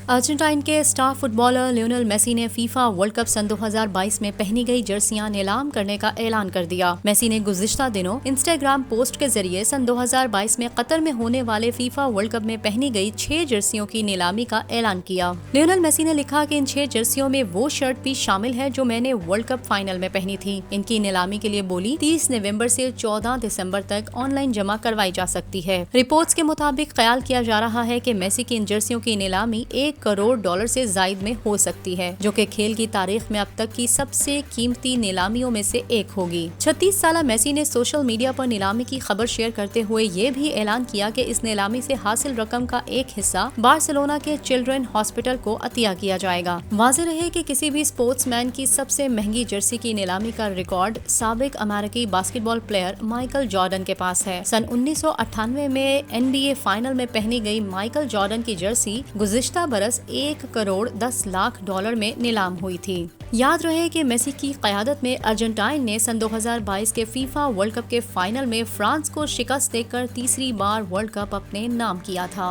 Argentine के star footballer Lionel Messi ने FIFA world cup सन 2022 में पहनी गई जर्सियां नीलाम करने का ऐलान कर दिया। मेसी ने गुज़िश्ता दिनों इंस्टाग्राम पोस्ट के जरिए सन 2022 में कतर में होने वाले फीफा वर्ल्ड कप में पहनी गई 6 जर्सियों की नीलामी का ऐलान किया। लियोनेल मेसी ने लिखा कि इन 6 जर्सियों में वो शर्ट भी शामिल है जो मैंने वर्ल्ड कप फाइनल में पहनी थी। इनकी नीलामी के लिए बोली 30 नवंबर से 14 दिसंबर तक ऑनलाइन जमा करवाई जा सकती है। रिपोर्ट्स के मुताबिक ख्याल किया जा रहा है कि मेसी की इन जर्सियों की नीलामी $1 करोड़ से जायद में हो सकती है, जो कि खेल की तारीख में अब तक की सबसे कीमती नीलामियों में से एक होगी। 36 साला मेसी ने सोशल मीडिया पर नीलामी की खबर शेयर करते हुए ये भी ऐलान किया कि इस नीलामी से हासिल रकम का एक हिस्सा बार्सिलोना के चिल्ड्रन हॉस्पिटल को अतिया किया जाएगा। वाज़ेह रहे कि किसी भी स्पोर्ट्समैन की सबसे महंगी जर्सी की नीलामी का रिकॉर्ड साबिक अमेरिकी बास्केटबॉल प्लेयर माइकल जॉर्डन के पास है। सन 1998 में NBA फाइनल में पहनी गई माइकल जॉर्डन की जर्सी गुज़िश्ता बरस $1 करोड़ 10 लाख में नीलाम हुई थी। याद रहे कि मेसी की क़यादत में अर्जेंटाइन ने सन 2022 के फीफा वर्ल्ड कप के फाइनल में फ्रांस को शिकस्त देकर तीसरी बार वर्ल्ड कप अपने नाम किया था।